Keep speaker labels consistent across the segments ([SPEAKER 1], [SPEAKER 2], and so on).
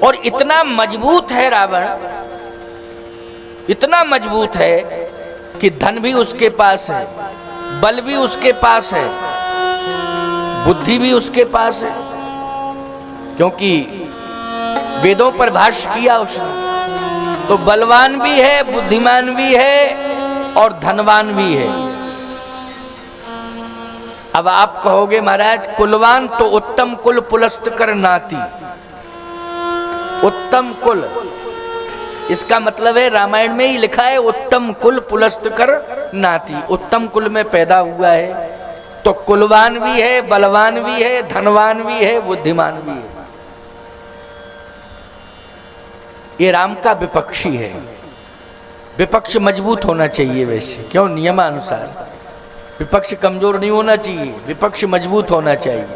[SPEAKER 1] और इतना मजबूत है रावण, इतना मजबूत है कि धन भी उसके पास है, बल भी उसके पास है, बुद्धि भी उसके पास है, क्योंकि वेदों पर भाष्य किया उसने। तो बलवान भी है, बुद्धिमान भी है और धनवान भी है। अब आप कहोगे महाराज कुलवान तो उत्तम कुल पुलस्त कर नाती, उत्तम कुल, इसका मतलब है रामायण में ही लिखा है उत्तम कुल पुलस्त कर नाती, उत्तम कुल में पैदा हुआ है, तो कुलवान भी है, बलवान भी है, धनवान भी है, बुद्धिमान भी है। ये राम का विपक्षी है। विपक्ष मजबूत होना चाहिए, वैसे क्यों नियमानुसार विपक्ष कमजोर नहीं होना चाहिए, विपक्ष मजबूत होना चाहिए।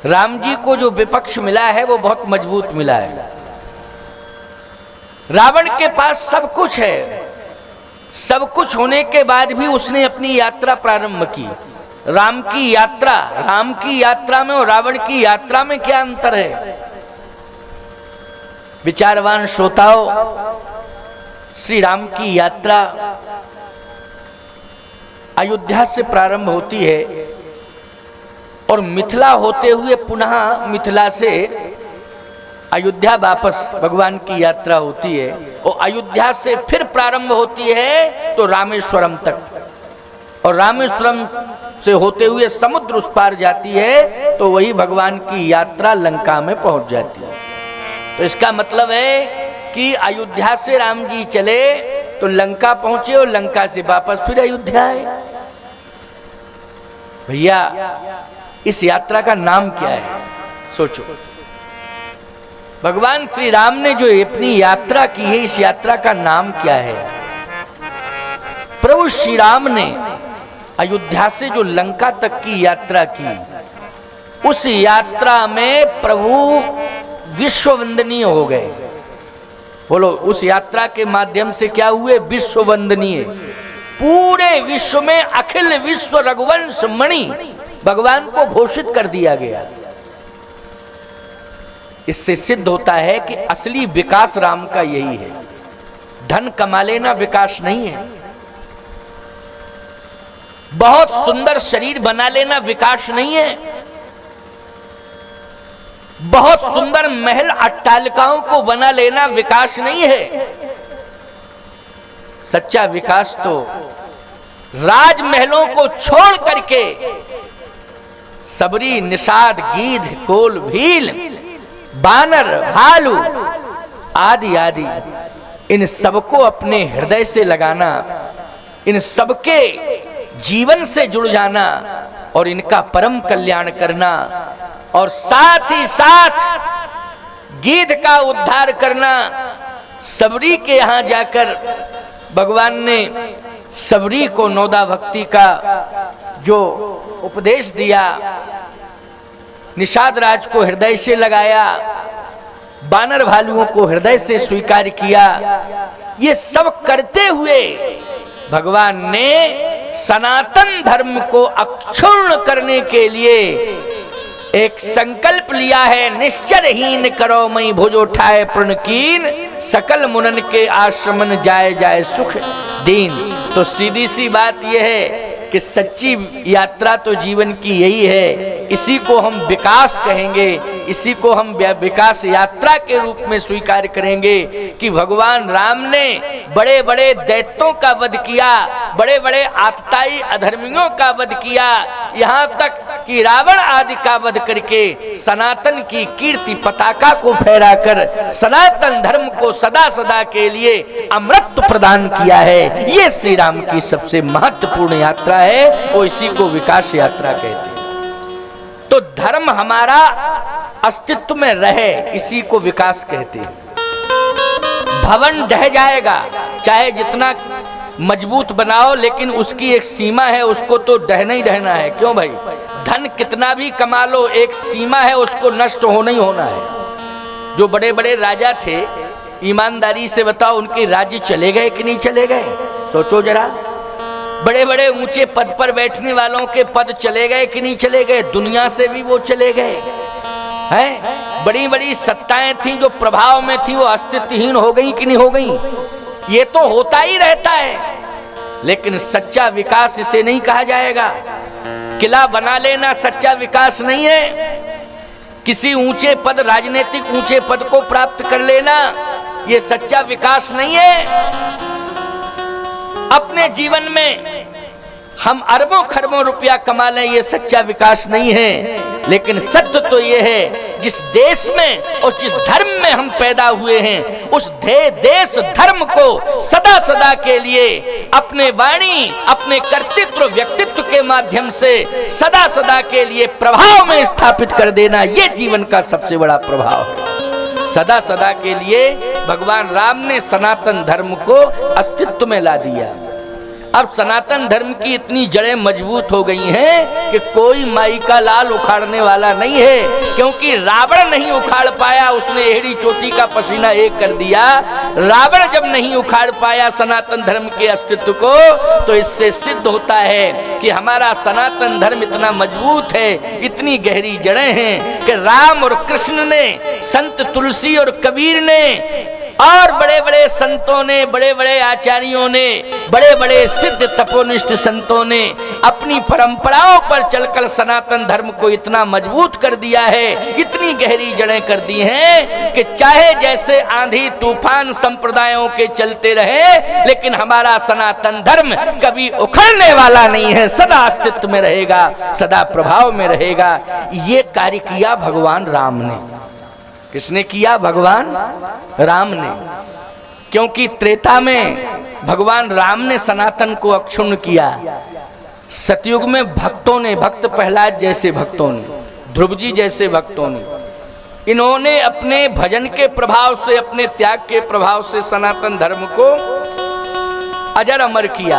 [SPEAKER 1] राम जी को जो विपक्ष मिला है वो बहुत मजबूत मिला है। रावण के पास सब कुछ है, सब कुछ होने के बाद भी उसने अपनी यात्रा प्रारंभ की। राम की यात्रा में और रावण की यात्रा में क्या अंतर है? विचारवान श्रोताओं, श्री राम की यात्रा अयोध्या से प्रारंभ होती है और मिथिला होते हुए पुनः मिथिला से अयोध्या वापस भगवान की यात्रा होती है, और अयोध्या से फिर प्रारंभ होती है तो रामेश्वरम तक, और रामेश्वरम से होते हुए समुद्र उस पार जाती है तो वही भगवान की यात्रा लंका में पहुंच जाती है। तो इसका मतलब है कि अयोध्या से राम जी चले तो लंका पहुंचे और लंका से वापस फिर अयोध्या आए। भैया इस यात्रा का नाम क्या है? सोचो, भगवान श्री राम ने जो अपनी यात्रा की है, इस यात्रा का नाम क्या है? प्रभु श्री राम ने अयोध्या से जो लंका तक की यात्रा की, उस यात्रा में प्रभु विश्व वंदनीय हो गए। बोलो, उस यात्रा के माध्यम से क्या हुए? विश्व वंदनीय। पूरे विश्व में अखिल विश्व रघुवंश मणि भगवान को घोषित कर दिया गया। इससे सिद्ध होता है कि असली विकास राम का यही है। धन कमा लेना विकास नहीं है, बहुत सुंदर शरीर बना लेना विकास नहीं है, बहुत सुंदर महल अट्टालिकाओं को बना लेना विकास नहीं है। सच्चा विकास तो राजमहलों को छोड़ करके सबरी, निषाद, गीध, कोल, भील, बानर, भालू आदि आदि इन सबको अपने हृदय से लगाना, इन सबके जीवन से जुड़ जाना और इनका परम कल्याण करना, और साथ ही साथ गीध का उद्धार करना। सबरी के यहां जाकर भगवान ने सबरी को नौदा भक्ति का जो उपदेश दिया, निषाद राज को हृदय से लगाया, बानर भालुओं को हृदय से स्वीकार किया। ये सब करते हुए भगवान ने सनातन धर्म को अक्षुण्ण करने के लिए एक संकल्प लिया है। निश्चरहीन करो मई भुज उठाए प्रणकीन, सकल मुनन के आश्रमन जाए जाए सुख दीन। तो सीधी सी बात यह है कि सच्ची यात्रा तो जीवन की यही है। इसी को हम विकास कहेंगे, इसी को हम विकास यात्रा के रूप में स्वीकार करेंगे कि भगवान राम ने बड़े बड़े दैत्यों का वध किया, बड़े बड़े आतताई अधर्मियों का वध किया, यहाँ तक कि रावण आदि का वध करके सनातन की कीर्ति पताका को फहराकर सनातन धर्म को सदा सदा के लिए अमृत प्रदान किया है। ये श्री राम की सबसे महत्वपूर्ण यात्रा है, वो इसी को विकास यात्रा कहते हैं। तो धर्म हमारा अस्तित्व में रहे, इसी को विकास कहते हैं। भवन ढह जाएगा, चाहे जितना मजबूत बनाओ, लेकिन उसकी एक सीमा है, उसको तो ढहना ही ढहना है। क्यों भाई? धन कितना भी कमा लो, एक सीमा है, उसको नष्ट होना ही होना है। जो बड़े बड़े राजा थे, ईमानदारी से बताओ, उनके राज्य चले गए कि नहीं चले गए? सोचो जरा। बड़े बड़े ऊंचे पद पर बैठने वालों के पद चले गए कि नहीं चले गए? दुनिया से भी वो चले गए। है। बड़ी बड़ी सत्ताएं थी जो प्रभाव में थी, वो अस्तित्वहीन हो गई कि नहीं हो गई? ये तो होता ही रहता है, लेकिन सच्चा विकास इसे नहीं कहा जाएगा। किला बना लेना सच्चा विकास नहीं है। किसी ऊंचे पद, राजनीतिक ऊंचे पद को प्राप्त कर लेना ये सच्चा विकास नहीं है। अपने जीवन में हम अरबों खरबों रुपया कमा लें ये सच्चा विकास नहीं है। लेकिन सत्य तो ये है, जिस देश में और जिस धर्म में हम पैदा हुए हैं, उस देश धर्म को सदा सदा के लिए अपने वाणी, अपने कर्तृत्व, व्यक्तित्व के माध्यम से सदा सदा के लिए प्रभाव में स्थापित कर देना, ये जीवन का सबसे बड़ा प्रभाव है। सदा सदा के लिए भगवान राम ने सनातन धर्म को अस्तित्व में ला दिया। अब सनातन धर्म की इतनी जड़ें मजबूत हो गई हैं कि कोई माई का लाल उखाड़ने वाला नहीं है, क्योंकि रावण नहीं उखाड़ पाया, उसने एड़ी चोटी का पसीना एक कर दिया। रावण जब नहीं उखाड़ पाया सनातन धर्म के अस्तित्व को, तो इससे सिद्ध होता है कि हमारा सनातन धर्म इतना मजबूत है, इतनी गहरी जड़ें हैं कि राम और कृष्ण ने, संत तुलसी और कबीर ने और बड़े बड़े संतों ने, बड़े बड़े आचार्यों ने, बड़े बड़े सिद्ध तपोनिष्ठ संतों ने अपनी परंपराओं पर चलकर सनातन धर्म को इतना मजबूत कर दिया है, इतनी गहरी जड़ें कर दी हैं कि चाहे जैसे आंधी तूफान संप्रदायों के चलते रहे, लेकिन हमारा सनातन धर्म कभी उखड़ने वाला नहीं है, सदा अस्तित्व में रहेगा, सदा प्रभाव में रहेगा। ये कार्य किया भगवान राम ने। किसने किया? भगवान राम ने। क्योंकि त्रेता में भगवान राम ने सनातन को अक्षुण्ण किया। सतयुग में भक्तों ने, भक्त प्रहलाद जैसे भक्तों ने, ध्रुव जी जैसे भक्तों ने, इन्होंने अपने भजन के प्रभाव से, अपने त्याग के प्रभाव से सनातन धर्म को अजर अमर किया,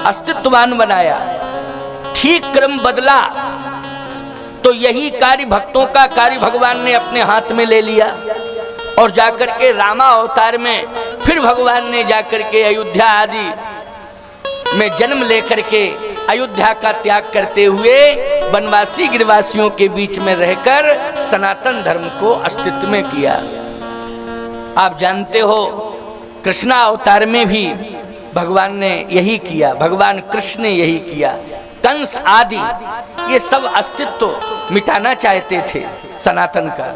[SPEAKER 1] अस्तित्ववान बनाया। ठीक क्रम बदला तो यही कार्य, भक्तों का कार्य भगवान ने अपने हाथ में ले लिया और जाकर के रामा अवतार में फिर भगवान ने जाकर के अयोध्या आदि में जन्म लेकर के अयोध्या का त्याग करते हुए वनवासी गिरवासियों के बीच में रहकर सनातन धर्म को अस्तित्व में किया। आप जानते हो कृष्णा अवतार में भी भगवान ने यही किया, भगवान कृष्ण ने यही किया। कंस आदि ये सब अस्तित्व मिटाना चाहते थे सनातन का,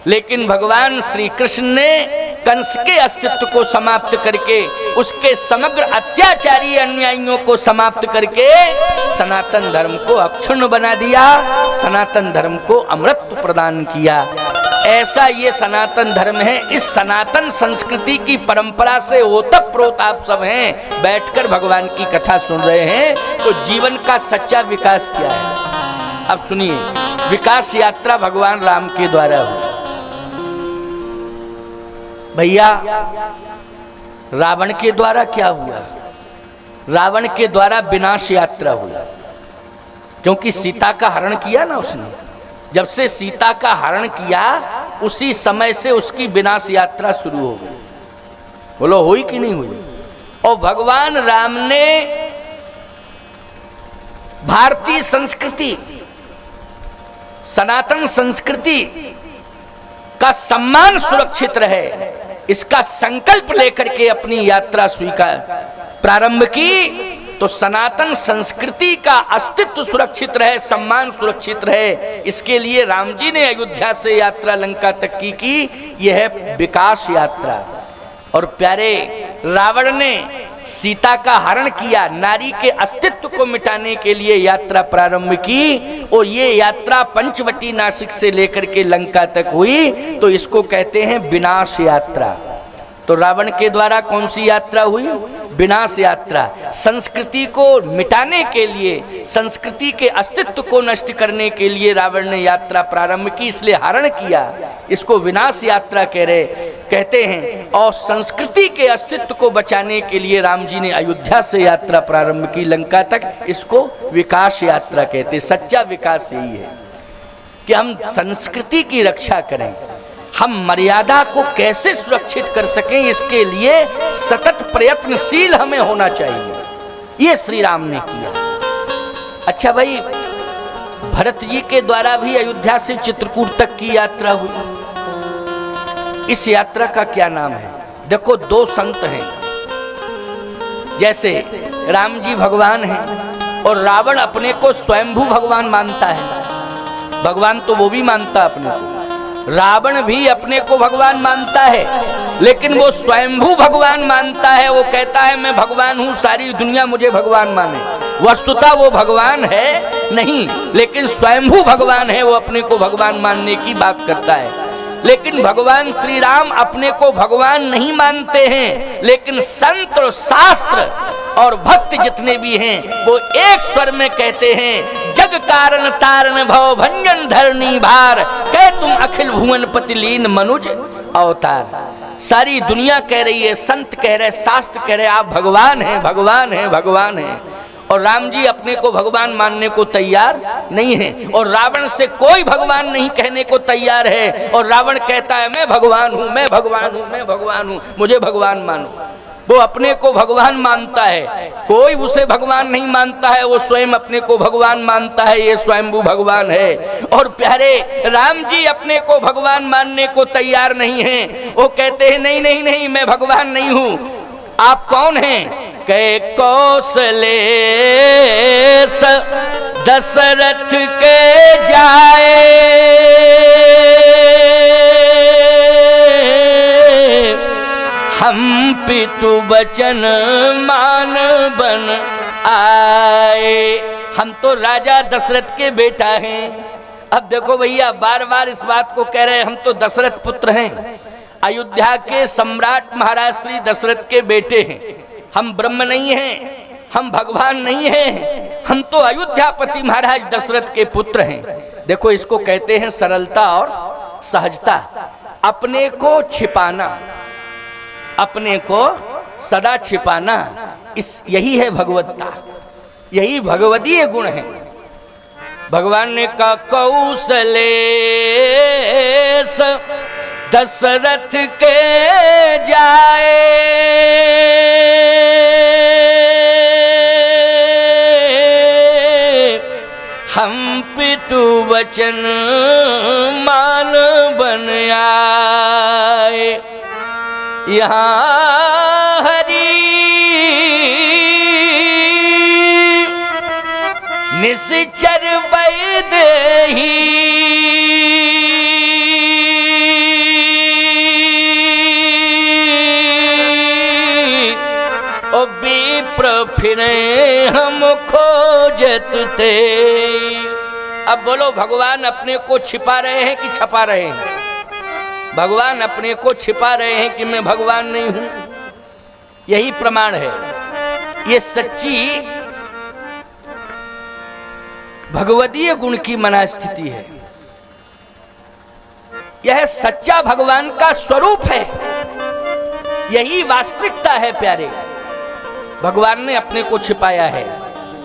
[SPEAKER 1] लेकिन भगवान श्री कृष्ण ने कंस के अस्तित्व को समाप्त करके, उसके समग्र अत्याचारी अनुयायियों को समाप्त करके सनातन धर्म को अक्षुण्ण बना दिया, सनातन धर्म को अमृत प्रदान किया। ऐसा ये सनातन धर्म है। इस सनातन संस्कृति की परंपरा से ओतप्रोत आप सब हैं, बैठकर भगवान की कथा सुन रहे हैं, तो जीवन का सच्चा विकास क्या है? अब सुनिए, विकास यात्रा भगवान राम के द्वारा हुई। भैया, रावण के द्वारा क्या हुआ? रावण के द्वारा विनाश यात्रा हुआ, क्योंकि सीता का हरण किया ना उसने। जब से सीता का हरण किया, उसी समय से उसकी विनाश यात्रा शुरू हो गई। बोलो हुई कि नहीं हुई? और भगवान राम ने भारतीय संस्कृति, सनातन संस्कृति का सम्मान सुरक्षित रहे, इसका संकल्प लेकर के अपनी यात्रा स्वीकार प्रारंभ की। तो सनातन संस्कृति का अस्तित्व सुरक्षित रहे, सम्मान सुरक्षित रहे, इसके लिए राम जी ने अयोध्या से यात्रा लंका तक की। यह है विकास यात्रा। और प्यारे, रावण ने सीता का हरण किया, नारी के अस्तित्व को मिटाने के लिए यात्रा प्रारंभ की, और ये यात्रा पंचवटी नासिक से लेकर के लंका तक हुई। तो इसको कहते हैं विनाश यात्रा। तो रावण के द्वारा कौन सी यात्रा हुई? विनाश यात्रा। संस्कृति को मिटाने के लिए, संस्कृति के अस्तित्व को नष्ट करने के लिए रावण ने यात्रा प्रारंभ की, इसलिए हरण किया। इसको विनाश यात्रा कहते हैं। और संस्कृति के अस्तित्व को बचाने के लिए राम जी ने अयोध्या से यात्रा प्रारंभ की लंका तक, इसको विकास यात्रा कहते हैं। सच्चा विकास यही है कि हम संस्कृति की रक्षा करें, हम मर्यादा को कैसे सुरक्षित कर सकें, इसके लिए सतत प्रयत्नशील हमें होना चाहिए। ये श्री राम ने किया। अच्छा भाई, भरत जी के द्वारा भी अयोध्या से चित्रकूट तक की यात्रा हुई। इस यात्रा का क्या नाम है? देखो, दो संत हैं, जैसे राम जी भगवान हैं और रावण अपने को स्वयंभू भगवान मानता है। भगवान तो वो भी मानता अपने को, रावण भी अपने को भगवान मानता है, लेकिन वो स्वयंभू भगवान मानता है। वो कहता है मैं भगवान हूं, सारी दुनिया मुझे भगवान माने। वस्तुतः वो भगवान है नहीं, लेकिन स्वयंभू भगवान है, वो अपने को भगवान मानने की बात करता है। लेकिन भगवान श्री राम अपने को भगवान नहीं मानते हैं, लेकिन संत और शास्त्र और भक्त जितने भी हैं वो एक स्वर में कहते हैं, जग कारण तारण भव भंजन धरणी भार, कह तुम अखिल भुवन पति लीन मनुज अवतार। सारी दुनिया कह रही है, संत कह रहे, शास्त्र कह रहे, आप भगवान हैं, भगवान हैं, भगवान हैं। और राम जी अपने को भगवान मानने को तैयार नहीं है, और रावण से कोई भगवान नहीं कहने को तैयार है। और रावण कहता है मैं भगवान हूं, मैं भगवान हूं, मैं भगवान हूं, मुझे भगवान मानो। वो अपने को भगवान मानता है, कोई उसे भगवान नहीं मानता है, वो स्वयं अपने को भगवान मानता है, ये स्वयंभू भगवान है। और प्यारे राम जी अपने को भगवान मानने को तैयार नहीं है, वो कहते हैं नहीं नहीं नहीं, मैं भगवान नहीं हूं। आप कौन हैं? कहे कौशले दशरथ के जाए, हम पितु बचन मान बन आए। हम तो राजा दशरथ के बेटा हैं। अब देखो भैया, बार बार इस बात को कह रहे हैं, हम तो दशरथ पुत्र हैं, अयोध्या के सम्राट महाराज श्री दशरथ के बेटे हैं। हम ब्रह्म नहीं हैं, हम भगवान नहीं हैं, हम तो अयोध्यापति महाराज दशरथ के पुत्र हैं। देखो, इसको कहते हैं सरलता और सहजता, अपने को छिपाना, अपने को सदा छिपाना, यही है भगवत्ता, यही भगवदीय गुण है। भगवान ने कहा कौशले दशरथ के जाए, हम पितु वचन मान बन आए। यहाँ हरि निश्चर वैदेही, ओ विप्र फिरे हम खोजत थे। अब बोलो, भगवान अपने को छिपा रहे हैं कि छपा रहे हैं? भगवान अपने को छिपा रहे हैं कि मैं भगवान नहीं हूं। यही प्रमाण है, ये सच्ची भगवदीय गुण की मनस्थिति है। यह सच्चा भगवान का स्वरूप है, यही वास्तविकता है प्यारे। भगवान ने अपने को छिपाया है।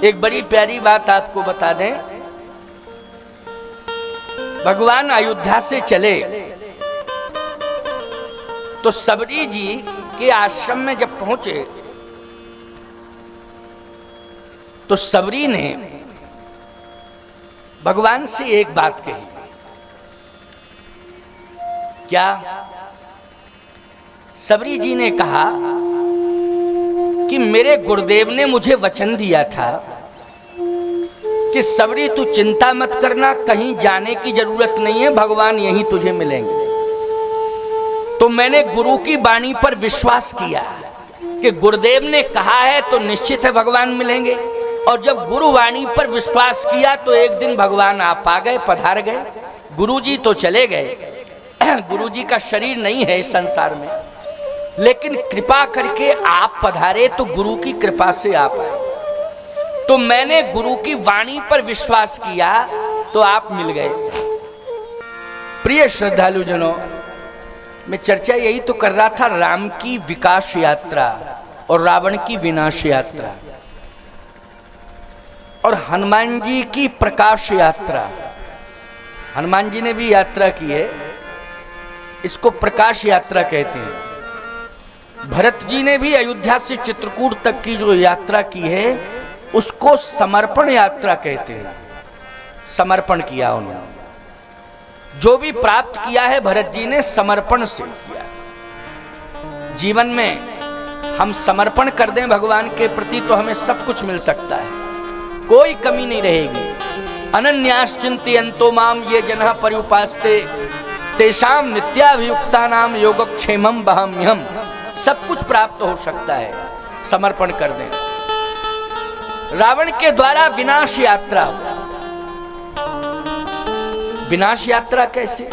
[SPEAKER 1] एक बड़ी प्यारी बात आपको बता दें, भगवान अयोध्या से चले तो सबरी जी के आश्रम में जब पहुंचे तो सबरी ने भगवान से एक बात कही। क्या? सबरी जी ने कहा कि मेरे गुरुदेव ने मुझे वचन दिया था कि सबरी तू चिंता मत करना, कहीं जाने की जरूरत नहीं है, भगवान यहीं तुझे मिलेंगे। तो मैंने गुरु की वाणी पर विश्वास किया कि गुरुदेव ने कहा है तो निश्चित है भगवान मिलेंगे। और जब गुरु वाणी पर विश्वास किया तो एक दिन भगवान आप आ गए, पधार गए। गुरुजी तो चले गए, गुरुजी का शरीर नहीं है इस संसार में, लेकिन कृपा करके आप पधारे तो गुरु की कृपा से आप आए। तो मैंने गुरु की वाणी पर विश्वास किया तो आप मिल गए। प्रिय श्रद्धालु जनों, मैं चर्चा यही तो कर रहा था, राम की विकास यात्रा और रावण की विनाश यात्रा, और हनुमान जी की प्रकाश यात्रा। हनुमान जी ने भी यात्रा की है, इसको प्रकाश यात्रा कहते हैं। भरत जी ने भी अयोध्या से चित्रकूट तक की जो यात्रा की है उसको समर्पण यात्रा कहते हैं। समर्पण किया उन्होंने। जो भी प्राप्त किया है भरत जी ने समर्पण से किया। जीवन में हम समर्पण कर दें भगवान के प्रति तो हमें सब कुछ मिल सकता है, कोई कमी नहीं रहेगी। अनन्याश्चिन्तयन्तो माम ये जनः पर्युपास्ते तेषाम नित्याभियुक्तानाम योगक्षेमं वहाम्यहम्। सब कुछ प्राप्त हो सकता है, समर्पण कर दें। रावण के द्वारा विनाश यात्रा। विनाश यात्रा कैसे?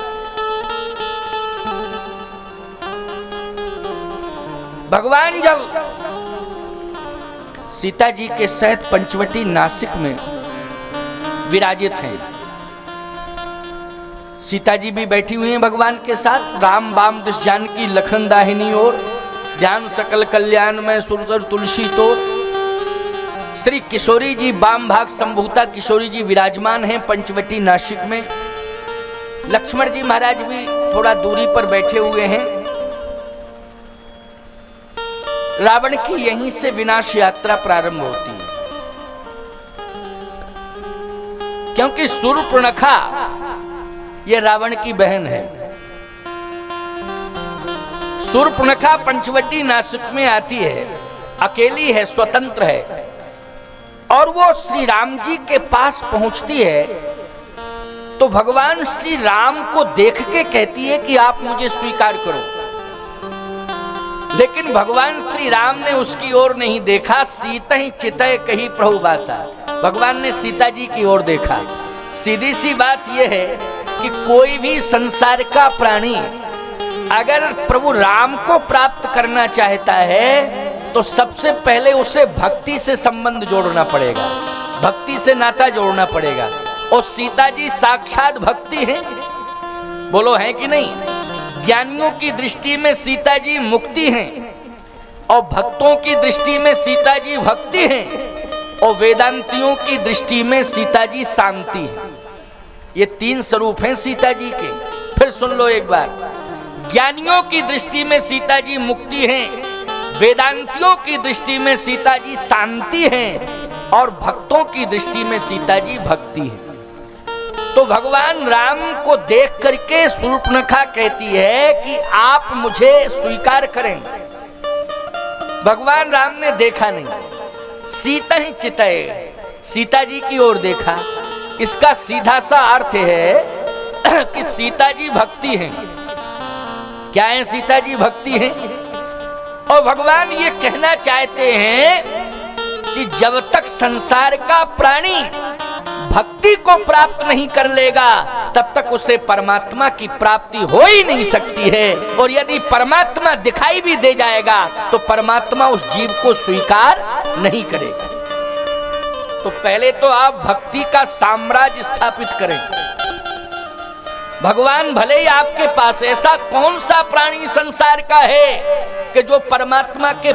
[SPEAKER 1] भगवान जब सीता जी के सहित पंचवटी नासिक में विराजित हैं, सीता जी भी बैठी हुई हैं भगवान के साथ। राम बाम दिश जानकी लखन दाहिनी ओर, ध्यान सकल कल्याण में सुरतर तुलसी तोर। श्री किशोरी जी बाम भाग संभूता किशोरी जी विराजमान हैं पंचवटी नासिक में। लक्ष्मण जी महाराज भी थोड़ा दूरी पर बैठे हुए हैं। रावण की यहीं से विनाश यात्रा प्रारंभ होती है, क्योंकि शूर्पणखा ये रावण की बहन है। शूर्पणखा पंचवटी नासिक में आती है, अकेली है, स्वतंत्र है, और वो श्री राम जी के पास पहुंचती है तो भगवान श्री राम को देख के कहती है कि आप मुझे स्वीकार करो। लेकिन भगवान श्री राम ने उसकी ओर नहीं देखा। सीता ही चितय कही प्रभु बासा। भगवान ने सीता जी की ओर देखा। सीधी सी बात यह है कि कोई भी संसार का प्राणी अगर प्रभु राम को प्राप्त करना चाहता है तो सबसे पहले उसे भक्ति से संबंध जोड़ना पड़ेगा, भक्ति से नाता जोड़ना पड़ेगा। और सीता जी साक्षात भक्ति है, बोलो है कि नहीं? ज्ञानियों की दृष्टि में सीता जी मुक्ति हैं, और भक्तों की दृष्टि में सीता जी भक्ति हैं, और वेदांतियों की दृष्टि में सीता जी शांति है। ये तीन स्वरूप हैं सीता जी के। फिर सुन लो एक बार। ज्ञानियों की दृष्टि में सीता जी मुक्ति हैं, वेदांतियों की दृष्टि में सीता जी शांति हैं, और भक्तों की दृष्टि में सीता जी भक्ति है। तो भगवान राम को देख करके शूर्पणखा कहती है कि आप मुझे स्वीकार करें। भगवान राम ने देखा नहीं, सीता ही चितय, सीता जी की ओर देखा। इसका सीधा सा अर्थ है कि सीता जी भक्ति हैं। क्या है? सीता जी भक्ति हैं। और भगवान ये कहना चाहते हैं कि जब तक संसार का प्राणी भक्ति को प्राप्त नहीं कर लेगा तब तक उसे परमात्मा की प्राप्ति हो ही नहीं सकती है। और यदि परमात्मा दिखाई भी दे जाएगा तो परमात्मा उस जीव को स्वीकार नहीं करेगा। तो पहले तो आप भक्ति का साम्राज्य स्थापित करें। भगवान भले ही आपके पास, ऐसा कौन सा प्राणी संसार का है कि जो परमात्मा के